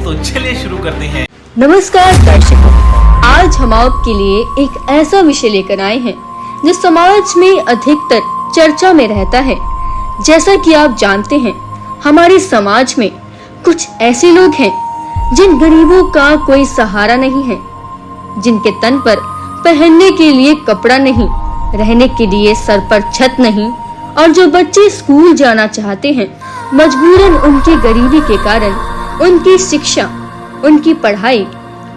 तो चलिए शुरू करते हैं। नमस्कार दर्शकों, आज हम आपके लिए एक ऐसा विषय लेकर आए हैं जो समाज में अधिकतर चर्चा में रहता है। जैसा कि आप जानते हैं, हमारे समाज में कुछ ऐसे लोग हैं जिन गरीबों का कोई सहारा नहीं है, जिनके तन पर पहनने के लिए कपड़ा नहीं, रहने के लिए सर पर छत नहीं, और जो बच्चे स्कूल जाना चाहते हैं मजबूरन उनकी गरीबी के कारण उनकी शिक्षा, उनकी पढ़ाई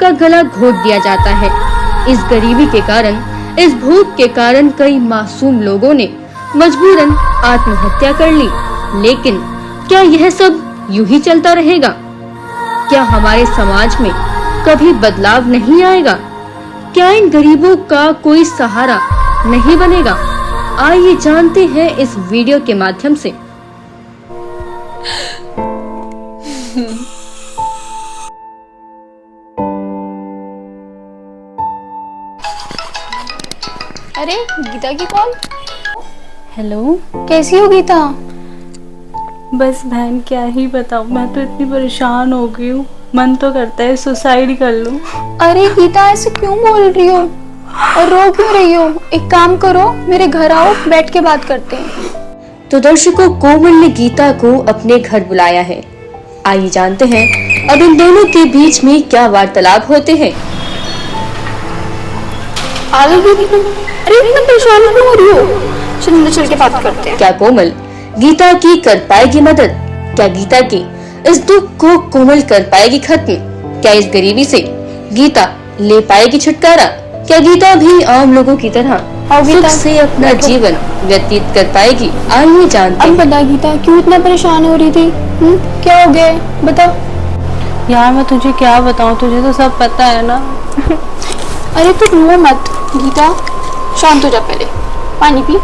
का गला घोट दिया जाता है। इस गरीबी के कारण, इस भूख के कारण कई मासूम लोगों ने मजबूरन आत्महत्या कर ली। लेकिन क्या यह सब यूं ही चलता रहेगा? क्या हमारे समाज में कभी बदलाव नहीं आएगा? क्या इन गरीबों का कोई सहारा नहीं बनेगा? आइए जानते हैं इस वीडियो के माध्यम से। अरे गीता की कॉल। हेलो, कैसी हो गीता? बस बहन क्या ही बताऊं, मैं तो इतनी परेशान हो गई हूँ। मन तो करता है सुसाइड कर लूं। अरे गीता ऐसे क्यों बोल रही हो और रो क्यों रही हो? एक काम करो, मेरे घर आओ, बैठ के बात करते हैं। तो दर्शकों, कोमल ने गीता को अपने घर बुलाया है। आइए जानते हैं अब इन दोनों के बीच में क्या वार्तालाप होते हैं। आ गई गीता? अरे इतना परेशान क्यों हो रही हो? चल अंदर चल के बात करते हैं। क्या कोमल गीता की कर पाएगी मदद? क्या गीता की इस दुख को कोमल कर पाएगी खत्म? क्या इस गरीबी से गीता ले पाएगी छुटकारा? क्या गीता भी आम लोगों की तरह सुख से अपना जीवन व्यतीत कर पाएगी? आइए जानते हैं। अब बता गीता, क्यों इतना परेशान हो रही थी? क्या हो गया बता। यार मैं तुझे क्या बताऊं, तुझे तो सब पता है ना। अरे तू रो मत गीता, शांत हो जा, पहले पानी पी।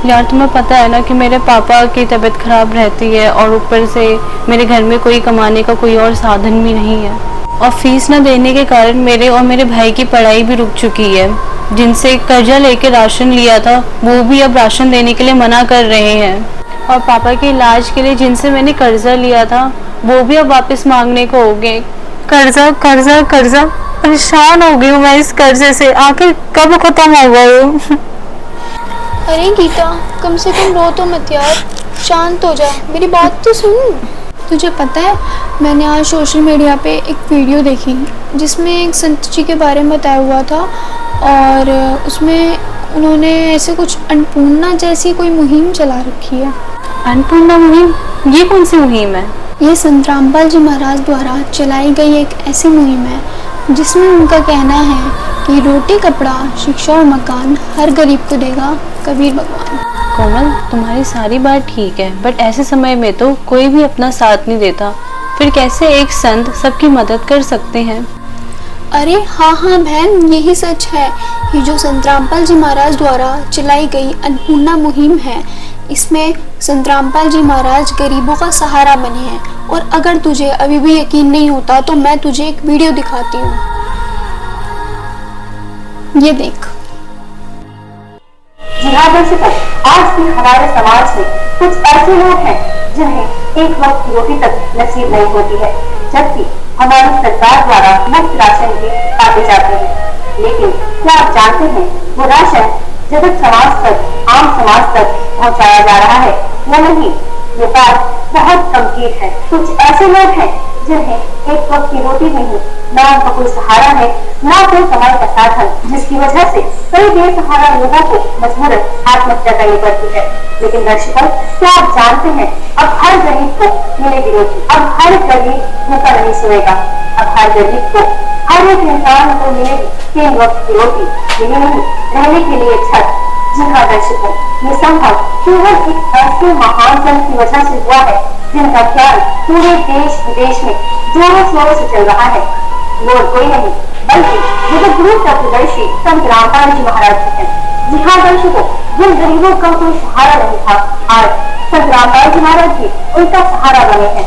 यार तुम्हें पता है ना कि मेरे पापा की तबीयत खराब रहती है और ऊपर से मेरे घर में कोई कमाने का कोई और साधन भी नहीं है, और फीस न देने के कारण मेरे और मेरे भाई की पढ़ाई भी रुक चुकी है। जिनसे कर्जा लेके राशन लिया था वो भी अब राशन देने के लिए मना कर रहे हैं, और पापा के इलाज के लिए जिनसे मैंने कर्जा लिया था वो भी अब वापस मांगने को हो गए। कर्जा कर्जा कर्जा, परेशान हो गई हूँ मैं इस कर्जे से। आखिर कब खत्म होगा ये? अरे गीता, कम से कम रो तो मत यार, शांत हो जा, मेरी बात तो सुन। तुझे पता है, मैंने आज सोशल मीडिया पे एक वीडियो देखी जिसमें एक संत जी के बारे में बताया हुआ था, और उसमें उन्होंने ऐसे कुछ अन्नपूर्णा जैसी कोई मुहिम चला रखी है। अन्नपूर्णा मुहिम? ये कौन सी मुहिम है? ये संत रामपाल जी महाराज द्वारा चलाई गई एक ऐसी मुहिम है जिसमें उनका कहना है कि रोटी, कपड़ा, शिक्षा और मकान हर गरीब को देगा कबीर भगवान। कोमल, तुम्हारी सारी बात ठीक है, बट ऐसे समय में तो कोई भी अपना साथ नहीं देता, फिर कैसे एक संत सबकी मदद कर सकते हैं? अरे हाँ बहन, यही सच है। ये जो संत रामपाल जी महाराज द्वारा चलाई गई अन्नपूर्णा मुहिम है, इसमें संत रामपाल जी महाराज गरीबों का सहारा बने हैं। और अगर तुझे अभी भी यकीन नहीं होता तो मैं तुझे एक वीडियो दिखाती हूँ, ये देख। जी हाँ दर्शकों, आज भी हमारे समाज में कुछ ऐसे लोग हैं जिन्हें एक वक्त की रोटी तक नसीब नहीं होती है, जबकि हमारी सरकार द्वारा मुफ्त राशन भी बांटे जाते हैं। लेकिन क्या आप जानते हैं वो राशन जगत समाज तक, आम समाज तक पहुंचाया जा रहा है या नहीं? ये बात बहुत गंभीर है। कुछ ऐसे लोग हैं जिन्हें एक वक्त की रोटी नहीं, ना उनका कोई सहारा है, ना कोई कमाई का साधन, जिसकी वजह से कई बेसहारा लोगों को मजबूरन आत्महत्या करनी पड़ती है। लेकिन दर्शकों, क्या आप जानते हैं अब हर गरीब को मिलेगी रोटी? अब हर गरीब भूखा नहीं सोएगा। अब हर गरीब को, हर एक इंसान को मिलेगी 3 वक्त की रोटी, यही नहीं, रहने के लिए छत। जी हाँ दर्शकों, ये संभव केवल एक ऐसे महान संत की वजह से हुआ है जिनका ख्याल पूरे देश विदेश में जोरों शोरों से चल रहा है। वो कोई नहीं बल्कि जगत गुरु तत्वदर्शी संत रामपाल जी महाराज जी हैं। जी हाँ दर्शकों, जिन गरीबों का कोई सहारा नहीं था, आज संत रामपाल जी महाराज जी उनका सहारा बने हैं।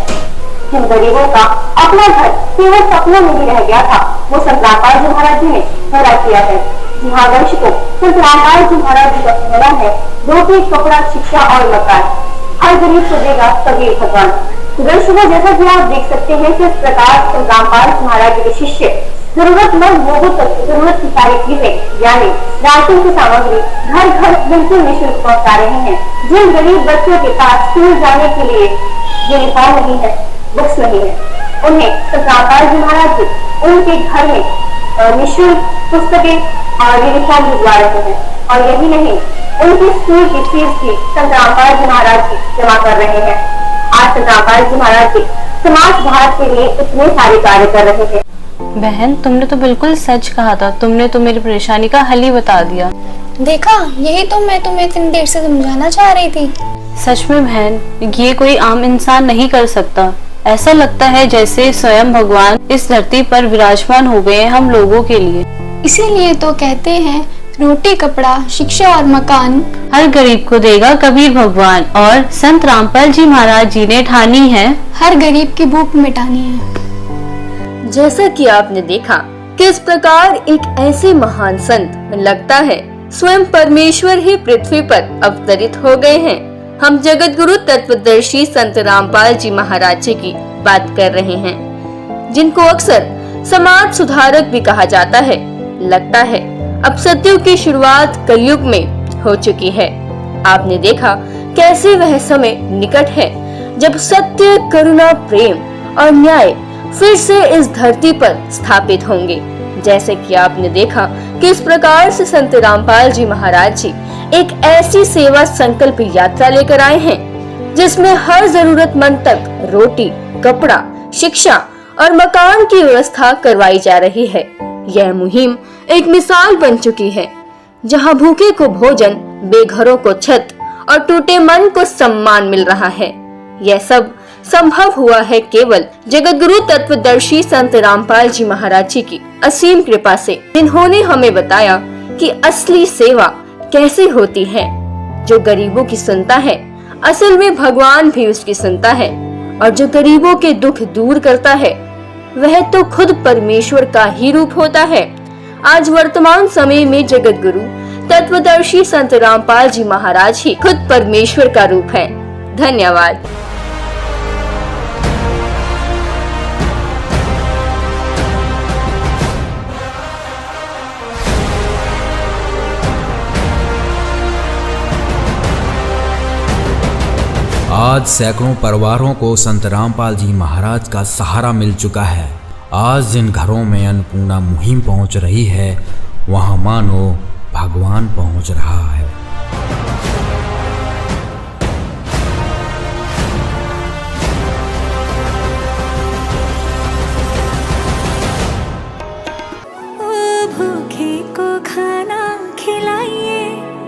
जिन गरीबों का अपना घर केवल सपनों में ही रह गया था, वो संत रामपाल जी महाराज जी ने पूरा किया है। जी हाँ दर्शकों, संत रामपाल जी महाराज जी का कहना है, रोटी, कपड़ा, शिक्षा और मकान हर गरीब को देगा कबीर भगवान। दर्शकों, जैसा कि आप देख सकते हैं कि इस प्रकार रामपाल महाराज जी के शिष्य जरूरतमंद लोगों तक जरूरत की सारी चीजें यानी राशन की सामग्री घर घर बिल्कुल निःशुल्क पहुंचा रहे हैं। जिन गरीब बच्चों के पास स्कूल जाने के लिए यूनिफॉर्म नहीं है, बुक्स नहीं है, उन्हें रामपाल जी महाराज जी उनके घर में निःशुल्क पुस्तकें और यूनिफॉर्म भिजवा रहे हैं। और यही नहीं, उनकी स्कूल की फीस भी संत रामपाल जी महाराज जी जमा कर रहे हैं। आज संत रामपाल जी महाराज जी समाज भारत के लिए इतने सारे कार्य कर रहे हैं। बहन, तुमने तो बिल्कुल सच कहा था। तुमने तो मेरी परेशानी का हल ही बता दिया। देखा, यही तो मैं तुम्हें इतनी देर से समझाना चाह रही थी। सच में बहन, ये कोई आम इंसान नहीं कर सकता। ऐसा लगता है जैसे स्वयं भगवान इस धरती पर विराजमान हो गए हैं हम लोगों के लिए। इसीलिए तो कहते हैं, रोटी कपड़ा शिक्षा और मकान हर गरीब को देगा कबीर भगवान। और संत रामपाल जी महाराज जी ने ठानी है हर गरीब की भूख मिटानी है। जैसा कि आपने देखा किस प्रकार एक ऐसे महान संत, लगता है स्वयं परमेश्वर ही पृथ्वी पर अवतरित हो गए हैं। हम जगत गुरु तत्वदर्शी संत रामपाल जी महाराज जी की बात कर रहे हैं, जिनको अक्सर समाज सुधारक भी कहा जाता है। लगता है अब सतयुग की शुरुआत कलयुग में हो चुकी है। आपने देखा कैसे वह समय निकट है जब सत्य, करुणा, प्रेम और न्याय फिर से इस धरती पर स्थापित होंगे। जैसे कि आपने देखा किस प्रकार से संत रामपाल जी महाराज जी एक ऐसी सेवा संकल्प यात्रा लेकर आए हैं जिसमें हर जरूरतमंद तक रोटी, कपड़ा, शिक्षा और मकान की व्यवस्था करवाई जा रही है। यह मुहिम एक मिसाल बन चुकी है, जहां भूखे को भोजन, बेघरों को छत और टूटे मन को सम्मान मिल रहा है। यह सब संभव हुआ है केवल जगत गुरु तत्वदर्शी संत रामपाल जी महाराज जी की असीम कृपा से, जिन्होंने हमें बताया कि असली सेवा कैसे होती है। जो गरीबों की सुनता है, असल में भगवान भी उसकी सुनता है। और जो गरीबों के दुख दूर करता है, वह तो खुद परमेश्वर का ही रूप होता है। आज वर्तमान समय में जगत गुरु तत्वदर्शी संत रामपाल जी महाराज ही खुद परमेश्वर का रूप है। धन्यवाद। आज सैकड़ों परिवारों को संत रामपाल जी महाराज का सहारा मिल चुका है। आज जिन घरों में अन्नपूर्णा मुहिम पहुंच रही है, वहां मानो भगवान पहुंच रहा है। ओ भूखे को खाना खिलाइए,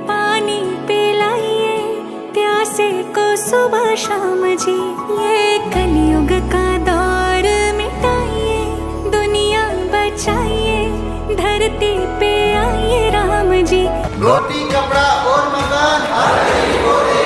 पानी पिलाइए, प्यासे को सुबह शाम जी। ये कलयुग का दौर मिटाइए, दुनिया बचाइए, धरती पे आइए राम जी। रोटी कपड़ा और मकान हर गरीब को दे।